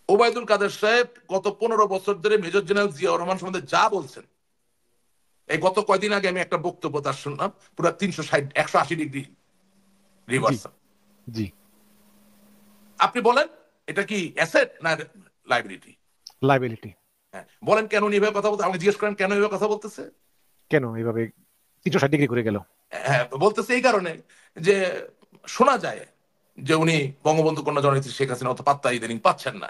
ওবায়দুল কাদের সাহেব গত 15 বছর ধরে মেজর জেনারেল জিয়াউর রহমান সম্বন্ধে যা বলছেন, এই গত কয়দিন আগে আমি একটা বক্তব্য তার শুনলাম, পুরো 360 180 ডিগ্রি জি, রিভার্স। জি। আপনি বলেন এটা কি অ্যাসেট না লাইবিলিটি? লাইবিলিটি। হ্যাঁ, বলেন কেন উনি এভাবে কথা বলতে, আমাকে জিজ্ঞেস করেন কেন এভাবে কথা বলতেছে। কেন এইভাবে 360 ডিগ্রি করে গেল? হ্যাঁ, বলতেছে এই কারণে যে শোনা যায় যে উনি বঙ্গবন্ধু কন্যা জননেত্রী শেখ হাসিনা অত পাত্তা ইদানিং পাচ্ছেন না।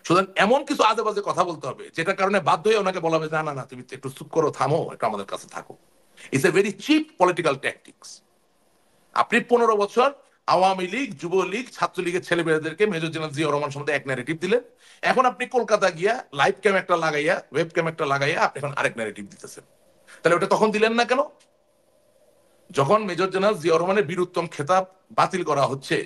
সুতরাং এমন কিছু আজে বাজে কথা বলতে হবে যেটার কারণে বাধ্য হয়ে ওনাকে বলা হবে না না না তুমি একটু চুপ করো, থামো, একটু আমাদের কাছে থাকো। It's a very chip political tactics. আপনি 15 বছর আওয়ামী লীগ, যুবলীগ, ছাত্রলীগের ছেলেমেয়েদেরকে মেজর জেনারেল জিয়া রহমান সম্বন্ধে এক ন্যারেটিভ দিলেন। এখন আপনি কলকাতা গিয়া লাইভ ক্যাম একটা লাগাইয়া, ওয়েব ক্যাম একটা লাগাইয়া আপনি এখন আরেক ন্যারেটিভ দিতেছেন। তাহলে ওটা তখন দিলেন না কেন? যখন মেজর জেনারেল জিয়া রহমানের বীরুত্তম খেতাব বাতিল করা হচ্ছে,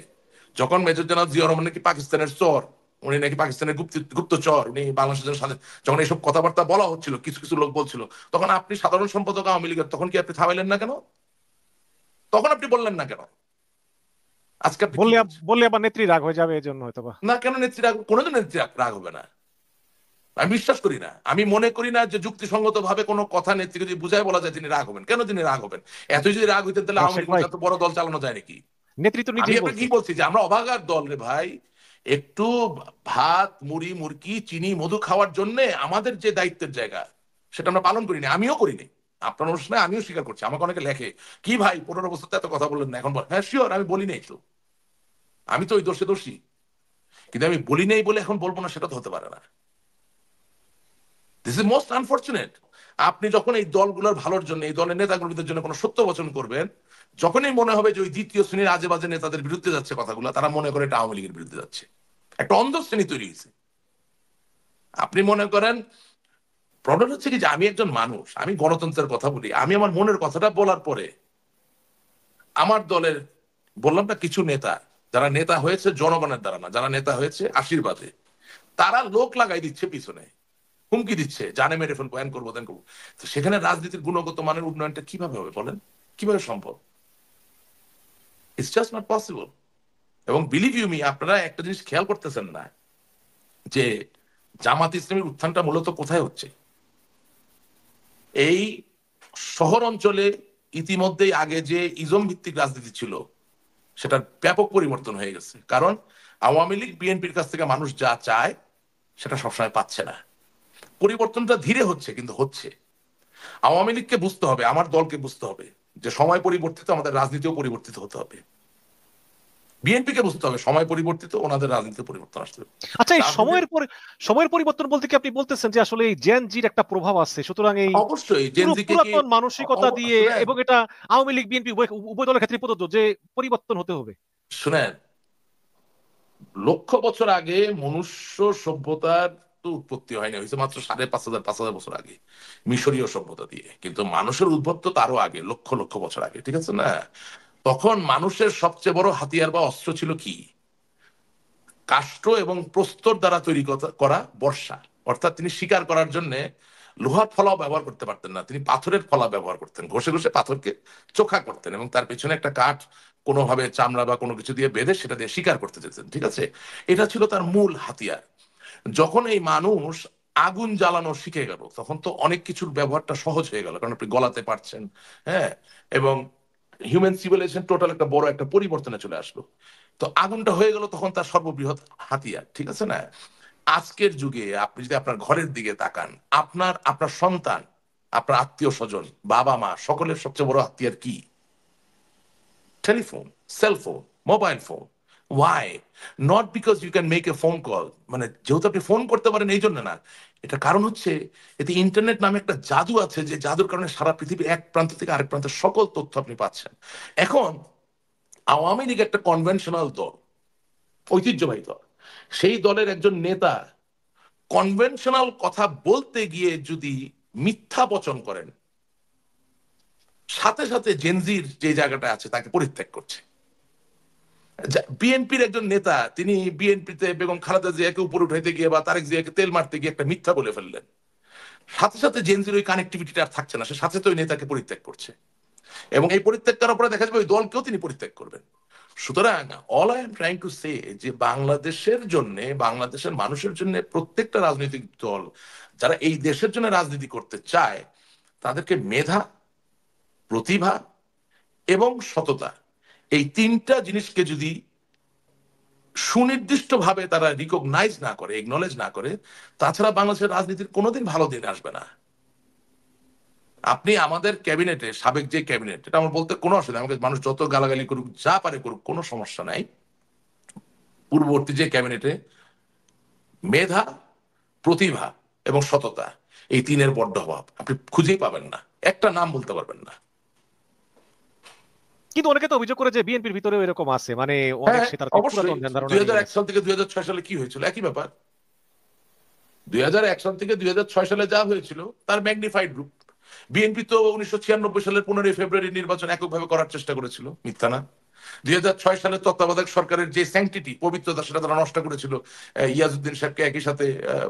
যখন মেজর জেনারেল জিয়া রহমান নাকি পাকিস্তানের চর, উনি নাকি পাকিস্তানের গুপ্তচর, উনি বাংলাদেশের সাথে, যখন এইসব কথাবার্তা বলা হচ্ছিল, কিছু কিছু লোক বলছিল, তখন আপনি সাধারণ সম্পাদক আওয়ামী লীগের, তখন কি আপনি থামাইলেন না কেন? তখন আপনি বললেন না কেন? আজকে আপনি কি বললে বলছেন? বললে আবার নেত্রী রাগ হয়ে যাবে, এই জন্য হয়তো বা। না, কেন নেত্রী রাগ? কোনোদিন নেত্রী রাগ হবে না। আমি বিশ্বাস করি না, আমি মনে করি না যে যুক্তিসঙ্গত ভাবে কোনো কথা নেত্রীকে যদি বুঝায় বলা যায় তিনি রাগ হবেন। কেন তিনি রাগ হবেন? এতই যদি রাগ হইতেন তাহলে আওয়ামী রাশেক লীগ ভাই, এত বড় দল চালানো যায় নাকি? নেত্রী তো আমি নিজেই আপনাকে বলছে। কি বলছি যে আমরা অভাগার দল রে ভাই। একটু ভাত, মুড়ি, মুরগি, চিনি, মধু খাওয়ার জন্য আমাদের যে দায়িত্বের জায়গা, সেটা আমরা পালন করিনি, আমিও করিনি। আপনার অনুষ্ঠানে আমিও স্বীকার করছি, আমাকে অনেকে লেখে কি ভাই 15 বছর এত কথা বললেন না, এখন বল। হ্যাঁ শিওর, আমি বলি নাই তো, আমি তো ওই দোষে দোষী। কিন্তু আমি বলি নাই বলে এখন বলবো না, সেটা তো হতে পারে না। This is most unfortunate. আপনি যখন এই দলগুলোর ভালোর জন্য, এই দলের নেতাকর্মীদের জন্য কোনো সত্য বচন করবেন, যখনই মনে হবে যে ওই দ্বিতীয় শ্রেণীর আজে বাজে নেতাদের বিরুদ্ধে যাচ্ছে কথাগুলো, তারা মনে করে এটা আওয়ামী লীগের বিরুদ্ধে যাচ্ছে। একটা অন্ধ শ্রেণী তৈরি হয়েছে। আপনি মনে করেন, প্রবলেম হচ্ছে কি যে আমি একজন মানুষ, আমি গণতন্ত্রের কথা বলি, আমি আমার মনের কথাটা বলার পরে আমার দলের, বললাম না, কিছু নেতা, যারা নেতা হয়েছে জনগণের দ্বারা না, যারা নেতা হয়েছে আশীর্বাদে, তারা লোক লাগাই দিচ্ছে পিছনে, হুমকি দিচ্ছে জানে মেরে ফেলবো, এন করবো দেন করবো। তো সেখানে রাজনীতির গুণগত মানের উন্নয়নটা কিভাবে হবে বলেন? কিভাবে সম্ভব? It's just not possible. এবং বিলিভ ইউ মি, আপনারা একটা জিনিস খেয়াল করতেছেন না যে জামাত ইসলামের উত্থানটা মূলত কোথায় হচ্ছে। এই শহর অঞ্চলে ইতিমধ্যেই আগে যে ইজম ভিত্তিক রাজনীতি ছিল, সেটার ব্যাপক পরিবর্তন হয়ে গেছে। কারণ আওয়ামী লীগ বিএনপির কাছ থেকে মানুষ যা চায় সেটা সবসময় পাচ্ছে না। পরিবর্তনটা ধীরে হচ্ছে, কিন্তু হচ্ছে। আওয়ামী লীগকে বুঝতে হবে, আমার দলকে বুঝতে হবে যে সময় পরিবর্তিত, আমাদের রাজনীতিও পরিবর্তিত হতে হবে। বিএনপিকে বুঝতে হবে সময় পরিবর্তিত, ওনাদের রাজনীতি পরিবর্তন আসতে হবে। আচ্ছা, এই রাজনীতির সময়ের পরিবর্তন বলতে কি আপনি বলতেছেন যে আসলে এই জেন জির একটা প্রভাব আছে, সুতরাং এই অবশ্যই পুরো জেনজিকে কি পুরাতন মানসিকতা দিয়ে, শুনেন, এবং এটা আওয়ামী লীগ বিএনপি উভয় উভয় দলের ক্ষেত্রে প্রযোজ্য, যে পরিবর্তন হতে হবে? শুনেন, লক্ষ বছর আগে মনুষ্য সভ্যতার তো উৎপত্তি হয়নি, হয়েছে মাত্র 5,500 5,000 বছর আগে মিশরীয় সভ্যতা দিয়ে। কিন্তু মানুষের উদ্ভব তো তারও আগে, লক্ষ লক্ষ বছর আগে, ঠিক আছে না? তখন মানুষের সবচেয়ে বড় হাতিয়ার বা অস্ত্র ছিল কি? কাষ্ঠ এবং প্রস্তর দ্বারা তৈরি করা বর্ষা। অর্থাৎ তিনি শিকার করার জন্য লোহার ফলাও ব্যবহার করতে পারতেন না, তিনি পাথরের ফলা ব্যবহার করতেন, ঘষে ঘষে পাথরকে চোখা করতেন এবং তার পেছনে একটা কাঠ কোনোভাবে চামড়া বা কোনো কিছু দিয়ে বেঁধে সেটা দিয়ে শিকার করতে যেতেন, ঠিক আছে? এটা ছিল তার মূল হাতিয়ার। যখন এই মানুষ আগুন জ্বালানো শিখে গেল, তখন তো অনেক কিছুর ব্যবহারটা সহজ হয়ে গেল, কারণ আপনি গলাতে পারছেন। হ্যাঁ, এবং হিউম্যান সিভিলাইজেশন টোটাল একটা বড় একটা পরিবর্তনে চলে আসলো। তো আগুনটা হয়ে গেল তখন তার সর্ববৃহৎ হাতিয়ার, ঠিক আছে না? আজকের যুগে আপনি যদি আপনার ঘরের দিকে তাকান, আপনার আপনার সন্তান, আপনার আত্মীয় স্বজন, বাবা মা, সকলের সবচেয়ে বড় হাতিয়ার কি? Telephone, cellphone, mobile phone. Why? Not because you can make a phone call, মানে যেহেতু আপনি ফোন করতে পারেন এই জন্য না, এটা কারণ হচ্ছে এতে ইন্টারনেট নামে একটা জাদু আছে, যে জাদুর কারণে সারা পৃথিবীর এক প্রান্ত থেকে আরেক প্রান্তের সকল তথ্য আপনি পাচ্ছেন। এখন আওয়ামী লীগ একটা কনভেনশনাল দল, ঐতিহ্যবাহী দল, সেই দলের একজন নেতা কনভেনশনাল কথা বলতে গিয়ে যদি মিথ্যা বচন করেন, সাথে সাথে জেনজির যে জায়গাটা আছে তাকে পরিত্যাগ করছে। বিএনপির একজন নেতা, তিনি বিএনপিতে বেগম খালেদা জিয়াকে উপরে উঠাইতে গিয়ে বা তারেক জিয়াকে তেল মারতে গিয়ে একটা মিথ্যা বলে ফেললেন, সাথে সাথে জেনজির ওই কানেক্টিভিটিটা আর থাকছে না, সে সাথে সাথে ওই নেতাকে পরিত্যাগ করছে। এবং এই পরিত্যাগ করার পরে দেখা যাবে ওই দলকেও তিনি পরিত্যাগ করবেন। সুতরাং all I am trying to say যে বাংলাদেশের জন্য, বাংলাদেশের মানুষের জন্য প্রত্যেকটা রাজনৈতিক দল যারা এই দেশের জন্য রাজনীতি করতে চায়, তাদেরকে মেধা, প্রতিভা এবং সততা, এই তিনটা জিনিসকে যদি সুনির্দিষ্টভাবে তারা রিকগনাইজ না করে, একনলেজ না করে, তাছাড়া বাংলাদেশের রাজনীতির কোনোদিন ভালো দিন আসবে না। আপনি আমাদের ক্যাবিনেটে, সাবেক যে ক্যাবিনেট, এটা আমার বলতে কোনো অসুবিধা, আমাকে মানুষ যত গালাগালি করুক, যা পারে করুক, কোনো সমস্যা নাই। পূর্ববর্তী যে ক্যাবিনেটে মেধা, প্রতিভা এবং সততা, এই তিনের বড্ড অভাব, আপনি খুঁজেই পাবেন না, একটা নাম বলতে পারবেন না। কিন্তু অনেকে তো অভিযোগ করে যে বিএনপির ভিতরেও এরকম আছে, মানে অনেক হ্যাঁ, সে তার অবশ্যই। পুরাতন ধ্যান ধারণা দুই হাজার নিয়ে এক আছে। সাল থেকে 2006 সালে কি হয়েছিল, একই ব্যাপার। 2001 সাল থেকে 2006 সালে যা হয়েছিল তার ম্যাগনিফাইড রূপ। বিএনপি তো 1996 সালের 15 ফেব্রুয়ারি নির্বাচন এককভাবে করার চেষ্টা করেছিল, মিথ্যা না? 2006 সালে তত্ত্বাবধায়ক সরকারের যে স্যাংটিটি, পবিত্রতা, সেটা তারা নষ্ট করেছিল। ইয়াজউদ্দিন সাহেবকে একই সাথে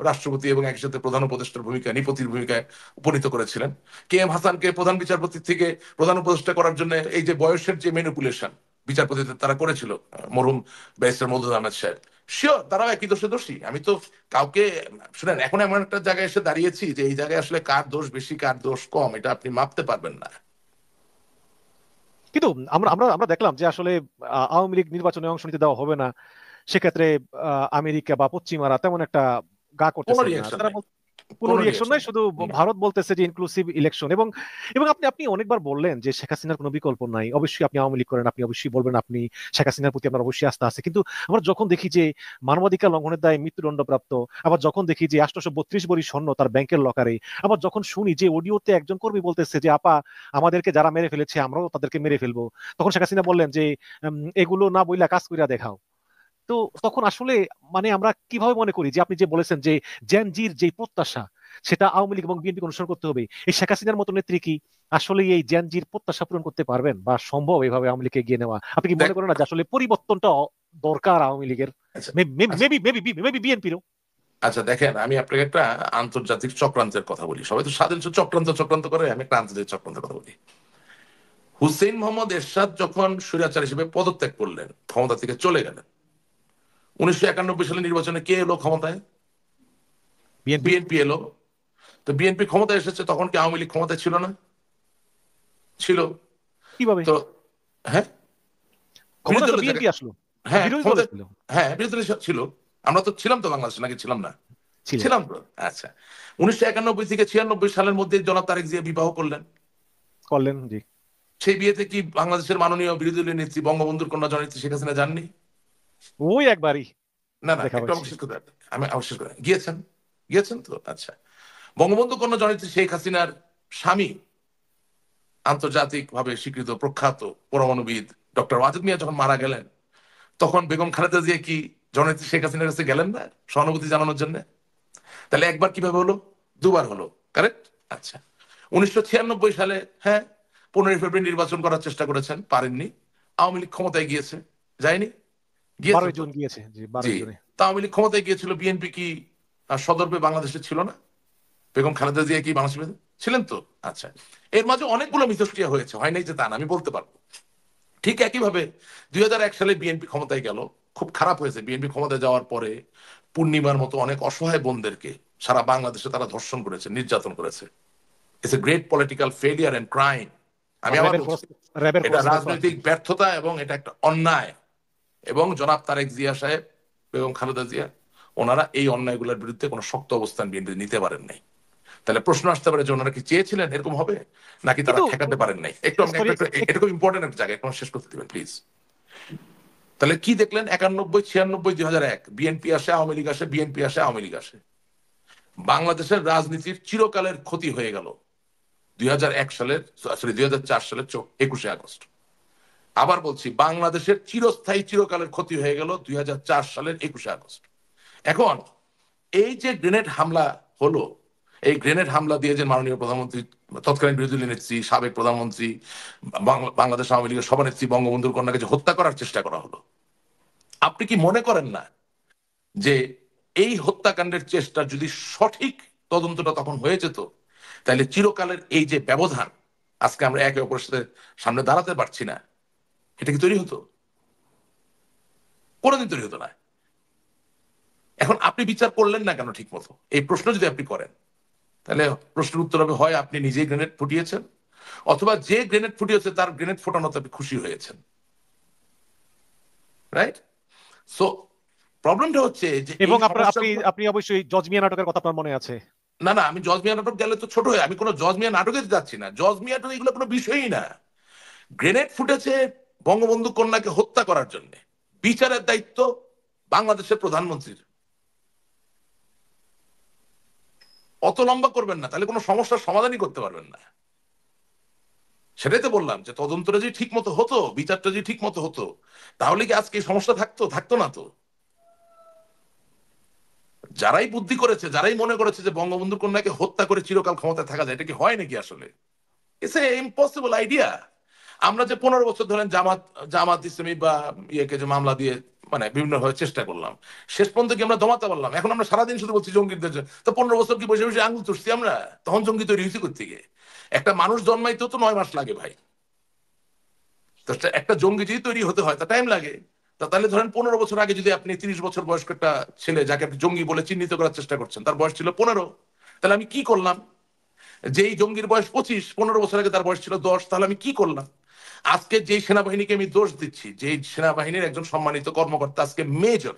রাষ্ট্রপতি এবং একই সাথে প্রধান উপদেষ্টার ভূমিকা, নিপতির ভূমিকায় উপনীত করেছিলেন। কে এম হাসানকে প্রধান বিচারপতি থেকে প্রধান উপদেষ্টা করার জন্য এই যে বয়সের যে ম্যানিপুলেশন বিচারপতিদের তারা করেছিল, মরহুম ব্যারিস্টার মওদুদ আহমেদ সাহেব, শিওর তারাও একই দোষে দোষী। আমি তো কাউকে, শুনেন, এখন এমন একটা জায়গায় এসে দাঁড়িয়েছি যে এই জায়গায় আসলে কার দোষ বেশি কার দোষ কম এটা আপনি মাপতে পারবেন না। কিন্তু আমরা আমরা আমরা দেখলাম যে আসলে আওয়ামী লীগ নির্বাচনে অংশ নিতে দেওয়া হবে না, সেক্ষেত্রে আমেরিকা বা পশ্চিমারা তেমন একটা গা কোনো করতেছেন না, রিয়াকশন তারা নেই, কোনো কোনো রিয়েকশন রিয়াকশন নাই, নেই। শুধু হুম। ভারত বলতেছে যে ইনক্লুসিভ ইলেকশন। এবং এবং আপনি আপনি অনেকবার বললেন যে শেখ হাসিনার কোনো বিকল্প নাই। অবশ্যই আপনি আওয়ামী লীগ করেন, আপনি অবশ্যই বলবেন আপনি শেখ হাসিনার প্রতি আপনার অবশ্যই আস্থা আছে। কিন্তু আমরা যখন দেখি যে মানবাধিকার লঙ্ঘনের দায়ে মৃত্যুদণ্ডপ্রাপ্ত, আবার যখন দেখি যে 832 ভরি স্বর্ণ তার ব্যাংকের লকারে, আবার যখন শুনি যে অডিওতে একজন কর্মী বলতেছে যে আপা আমাদেরকে যারা মেরে ফেলেছে আমরাও তাদেরকে মেরে ফেলবো, তখন শেখ হাসিনা বললেন যে এগুলো না বইলা কাজ কইরা দেখাও। তো তখন আসলে মানে আমরা কিভাবে মনে করি যে আপনি যে বলেছেন যে জেনজির যে প্রত্যাশা সেটা আওয়ামী লীগ এবং বিএনপি অনুসরণ করতে হবে, এই শেখ হাসিনার মতো নেত্রী কি আসলে এই জেনজির প্রত্যাশা পূরণ করতে পারবেন বা সম্ভব এভাবে আওয়ামী লীগকে এগিয়ে নেওয়া? আপনি কি দেখ, মনে করেন না যে আসলে পরিবর্তনটা দরকার আওয়ামী লীগের, আচ্ছা, আচ্ছা, মেবি মেবি মেবি বিএনপিরও? আচ্ছা, দেখেন, আমি আপনাকে একটা আন্তর্জাতিক চক্রান্তের কথা বলি। সবাই তো স্বাধীন চক্রান্ত চক্রান্ত করে, আমি একটা আন্তর্জাতিক চক্রান্তের কথা বলি। হুসেইন মোহাম্মদ এরশাদ যখন স্বৈরাচার হিসেবে পদত্যাগ করলেন, ক্ষমতা থেকে চলে গেলেন, 1991 সালে নির্বাচনে কে এলো ক্ষমতায়? বিএনপি। বিএনপি এলো। তো বিএনপি ক্ষমতায় এসেছে, তখন কি আওয়ামী লীগ ক্ষমতায় ছিল না? ছিল। কিভাবে তো হ্যাঁ, বিরোধী ক্ষমতা তো দলের বিএনপি জায়গায়, আসলো? হ্যাঁ বিরোধী দলে ক্ষমতায়, ছিল। হ্যাঁ বিরোধী দলে ছিল। আমরা তো ছিলাম তো বাংলাদেশে, নাকি ছিলাম না? ছিলেন। ছিলাম তো। আচ্ছা, 1991 থেকে 96 সালের মধ্যে জনাব তারেক জিয়া বিবাহ করলেন। করলেন, জি। সেই বিয়েতে কি বাংলাদেশের মাননীয় বিরোধী দলীয় নেত্রী বঙ্গবন্ধুর কন্যা জননেত্রী শেখ হাসিনা যাননি? ওই একবারই না, না, দেখা একটু হয়েছে। আমাকে শেষ করতে দেন। আমি আমার শেষ করে, গিয়েছেন, গিয়েছেন তো। আচ্ছা, বঙ্গবন্ধু কন্যা জননেত্রী শেখ হাসিনার স্বামী, আন্তর্জাতিক ভাবে স্বীকৃত প্রখ্যাত পরমাণুবিদ ডক্টর ওয়াজেদ মিয়া যখন মারা গেলেন, তখন বেগম খালেদা জিয়া কি জননেত্রী শেখ হাসিনার কাছে গেলেন না সহানুভূতি জানানোর জন্য? তাহলে একবার কিভাবে হলো, দুবার হলো, কারেক্ট? আচ্ছা, 1996 সালে, হ্যাঁ, 15 ফেব্রুয়ারি নির্বাচন করার চেষ্টা করেছেন, পারেননি। আওয়ামী লীগ ক্ষমতায় গিয়েছে, যায়নি? গিয়েছে 12 তো। জুন গিয়েছে, জি, জি। 12 জুনে। তা আওয়ামী লীগ ক্ষমতায় গিয়েছিল, বিএনপি কি সদর্পে বাংলাদেশে ছিল না? বেগম খালেদা জিয়া কি বাংলাদেশে ছিলেন তো? আচ্ছা, এর মাঝে অনেকগুলো মিথস্ক্রিয়া হয়েছে, হয় নাই যে তা না, আমি বলতে পারবো। ঠিক একইভাবে 2001 সালে বিএনপি ক্ষমতায় গেল, খুব খারাপ হয়েছে। বিএনপি ক্ষমতায় যাওয়ার পরে পূর্ণিমার মতো অনেক অসহায় বোনদেরকে সারা বাংলাদেশে তারা ধর্ষণ করেছে, নির্যাতন করেছে। It's a great political failure and crime. আমি আবার র্যাবের বলছি, ক্রস র্যাবের এটা ক্রসফায়ার তো আছে। রাজনৈতিক ব্যর্থতা এবং এটা একটা অন্যায়। এবং জনাব তারেক জিয়া সাহেব, বেগম খালেদা জিয়া, ওনারা এই অন্যায়গুলোর বিরুদ্ধে কোনো শক্ত অবস্থান বিএনপি নিতে পারেন নাই। তাহলে প্রশ্ন আসতে পারে যে ওনারা কি চেয়েছিলেন এরকম হবে, নাকি তারা কিন্তু ঠেকাতে পারেন নাই? একটু আমাকে সরি, এটা খুব ইম্পর্টেন্ট একটা জায়গা, একটু শেষ করতে দিবেন প্লিজ। তাহলে কি দেখলেন? 91, 96, 2001, বিএনপি আসে, আওয়ামী লীগ আসে, বিএনপি আসে, আওয়ামী লীগ আসে। বাংলাদেশের রাজনীতির চিরকালের ক্ষতি হয়ে গেল 2001 সালের, সরি, 2004 সালের 21শে আগস্ট। আবার বলছি, বাংলাদেশের চিরস্থায়ী চিরকালের ক্ষতি হয়ে গেল 2004 সালের 21শে আগস্ট। এখন এই যে গ্রেনেড হামলা হলো, এই গ্রেনেড হামলা দিয়ে যে মাননীয় প্রধানমন্ত্রী, তৎকালীন বিরোধী দলীয় নেত্রী, সাবেক প্রধানমন্ত্রী, বাংলাদেশ আওয়ামী লীগের সভানেত্রী বঙ্গবন্ধুর কন্যাকে যে হত্যা করার চেষ্টা করা হলো, আপনি কি মনে করেন না যে এই হত্যাকাণ্ডের চেষ্টা যদি সঠিক তদন্তটা তখন হয়ে যেত, তাহলে চিরকালের এই যে ব্যবধান, আজকে আমরা একে অপরের সাথে সামনে দাঁড়াতে পারছি না, এটা কি তৈরি হতো? কোনোদিন তৈরি হতো না। এখন আপনি বিচার করলেন না কেন ঠিক মতো, এই প্রশ্ন যদি আপনি করেন, তাহলে প্রশ্নের উত্তর হবে হয় আপনি নিজেই গ্রেনেড ফুটিয়েছেন, অথবা যে গ্রেনেড ফুটিয়েছে তার গ্রেনেড ফোটানোতে আপনি খুশি হয়েছেন। রাইট? সো প্রবলেমটা হচ্ছে যে এই এবং আপনার আপনি সমস্যাগুলো। আপনি অবশ্যই জজ মিয়া নাটকের কথা আপনার মনে আছে। না না, আমি জজ মিয়া নাটক গেলে তো ছোট হয়ে, আমি কোনো জজ মিয়া নাটকে যাচ্ছি না। জজ মিয়া তো এগুলো কোনো বিষয়ই না। গ্রেনেড ফুটেছে বঙ্গবন্ধু কন্যাকে হত্যা করার জন্য, বিচারের দায়িত্ব বাংলাদেশের প্রধানমন্ত্রীর। অত লম্বা করবেন না, তাহলে কোনো সমস্যার সমাধানই করতে পারবেন না। সেটাই তো বললাম যে তদন্তটা যদি ঠিক মতো হতো, বিচারটা যদি ঠিক মতো হতো, তাহলে কি আজকে এই সমস্যা থাকতো? থাকতো না তো। যারাই বুদ্ধি করেছে, যারাই মনে করেছে যে বঙ্গবন্ধু কন্যাকে হত্যা করে চিরকাল ক্ষমতায় থাকা যায়, এটা কি হয় নাকি আসলে? It's a impossible idea. আমরা যে 15 বছর ধরেন জামাত জামাত ইসলামী বা ইয়েকে যে মামলা দিয়ে মানে বিভিন্ন ভাবে চেষ্টা করলাম, শেষ পর্যন্ত কি আমরা দমাতে পারলাম? এখন আমরা সারাদিন শুধু বলছি জঙ্গিদের জন্য। তো 15 বছর কি বসে বসে আঙুল চুষছি আমরা? তখন জঙ্গি তৈরি হয়েছে কোত্থেকে? একটা মানুষ জন্মাইতেও তো 9 মাস লাগে ভাই। তো একটা জঙ্গি যদি তৈরি হতে হয় তা টাইম লাগে। তা তাহলে ধরেন 15 বছর আগে যদি আপনি 30 বছর বয়স্ক একটা ছেলে, যাকে আপনি জঙ্গি বলে চিহ্নিত করার চেষ্টা করছেন, তার বয়স ছিল 15, তাহলে আমি কি করলাম? যেই জঙ্গির বয়স 25, 15 বছর আগে তার বয়স ছিল 10, তাহলে আমি কি করলাম? আজকে যেই সেনাবাহিনীকে আমি দোষ দিচ্ছি, যে সেনাবাহিনীর একজন সম্মানিত কর্মকর্তা আজকে মেজর,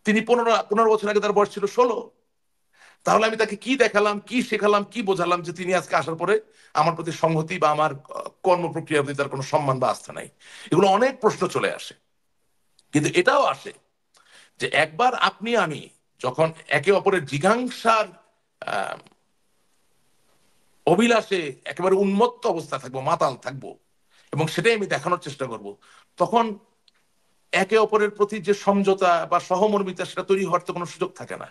তিনি 15 বছর আগে তার বয়স ছিল 16, তাহলে আমি তাকে কি দেখালাম, কি শেখালাম, কি বোঝালাম যে তিনি আজকে আসার পরে আমার প্রতি সংহতি বা আমার কর্ম প্রক্রিয়ার প্রতি তার কোনো সম্মান বা আস্থা নাই? এগুলো অনেক প্রশ্ন চলে আসে। কিন্তু এটাও আসে যে একবার আপনি আমি যখন একে অপরের জিঘাংসার আহ, অভিলাষে একেবারে উন্মত্ত অবস্থা থাকবো, মাতাল থাকবো, এবং সেটাই আমি দেখানোর চেষ্টা করব, তখন একে অপরের প্রতি যে সমঝোতা বা সহমর্মিতা সেটা তৈরি হওয়ার তো কোনো সুযোগ থাকে না।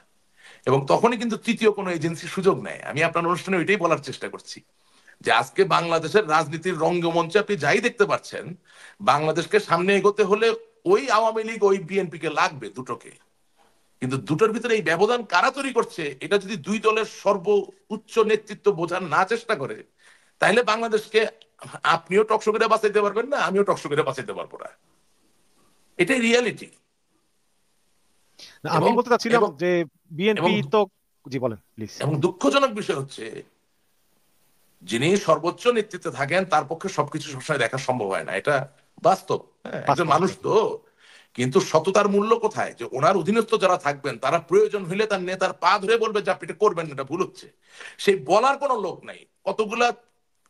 এবং তখনই কিন্তু তৃতীয় কোনো এজেন্সি সুযোগ নেয়। আমি আপনার অনুষ্ঠানে ওইটাই বলার চেষ্টা করছি যে আজকে বাংলাদেশের রাজনীতির রঙ্গমঞ্চে আপনি যাই দেখতে পাচ্ছেন, বাংলাদেশকে সামনে এগোতে হলে ওই আওয়ামী লীগ ওই বিএনপি কে লাগবে দুটোকে। কিন্তু দুটোর ভিতরে এই ব্যবধান কারা তৈরি করছে, এটা যদি দুই দলের সর্ব উচ্চ নেতৃত্ব বোঝার না চেষ্টা করে, তাহলে বাংলাদেশকে আপনিও টকশো করে বাঁচাইতে পারবেন না, আমিও টকশো করে বাঁচাইতে পারবো না। এটাই রিয়ালিটি। না, আমি এবং বলতে চাচ্ছিলাম এবং যে বিএনপি এবং তো, জি বলেন প্লিজ। এবং দুঃখজনক বিষয় হচ্ছে, যিনি সর্বোচ্চ নেতৃত্বে থাকেন তার পক্ষে সবকিছু সবসময় দেখা সম্ভব হয় না, এটা বাস্তব। হ্যাঁ, একজন বাস্তব মানুষ তো। কিন্তু সততার মূল্য কোথায়? যে ওনার অধীনস্থ যারা থাকবেন তারা প্রয়োজন হলে তার নেতার পা ধরে বলবে যে আপনি এটা করবেন না, এটা ভুল হচ্ছে। সেই বলার কোনো লোক নাই। কতগুলা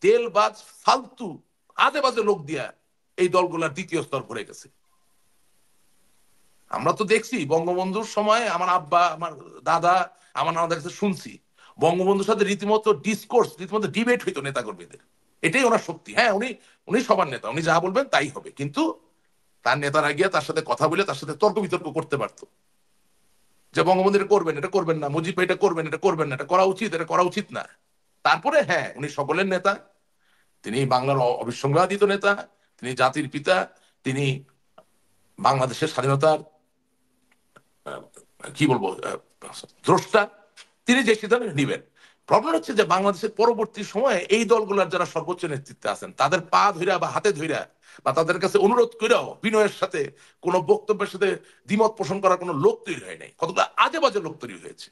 তেলবাজ ফালতু আজে বাজে লোক দিয়া এই দলগুলার দ্বিতীয় স্তর ভরে গেছে। আমরা তো দেখছি বঙ্গবন্ধুর সময় আমার আব্বা, আমার দাদা, আমার নানাদের কাছে শুনছি বঙ্গবন্ধুর সাথে রীতিমতো ডিসকোর্স, রীতিমতো ডিবেট হইতো নেতাকর্মীদের। এটাই ওনার শক্তি। হ্যাঁ, উনি উনি সবার নেতা, উনি যা বলবেন তাই হবে, কিন্তু তার নেতারা গিয়ে তার সাথে কথা বলে তার সাথে তর্ক বিতর্ক করতে পারতো। যে বঙ্গবন্ধু এটা করবেন, এটা করবেন না, মুজিব ভাই এটা করবেন, এটা করবেন না, এটা করা উচিত, এটা করা উচিত না। তারপরে হ্যাঁ, উনি সকলের নেতা, তিনি বাংলার অবিসংবাদিত নেতা, তিনি জাতির পিতা, তিনি বাংলাদেশের স্বাধীনতার আহ, কি বলবো দ্রষ্টা। তিনি যে সিদ্ধান্ত নিবেন। প্রবলেম হচ্ছে যে বাংলাদেশের পরবর্তী সময়ে এই দলগুলোর যারা সর্বোচ্চ নেতৃত্বে আছেন তাদের পা ধইরা বা হাতে ধইরা বা তাদের কাছে অনুরোধ করেও বিনয়ের সাথে কোনো বক্তব্যের সাথে দ্বিমত পোষণ করার কোনো লোক তৈরি হয় নাই, কতগুলো আজে বাজে লোক তৈরি হয়েছে।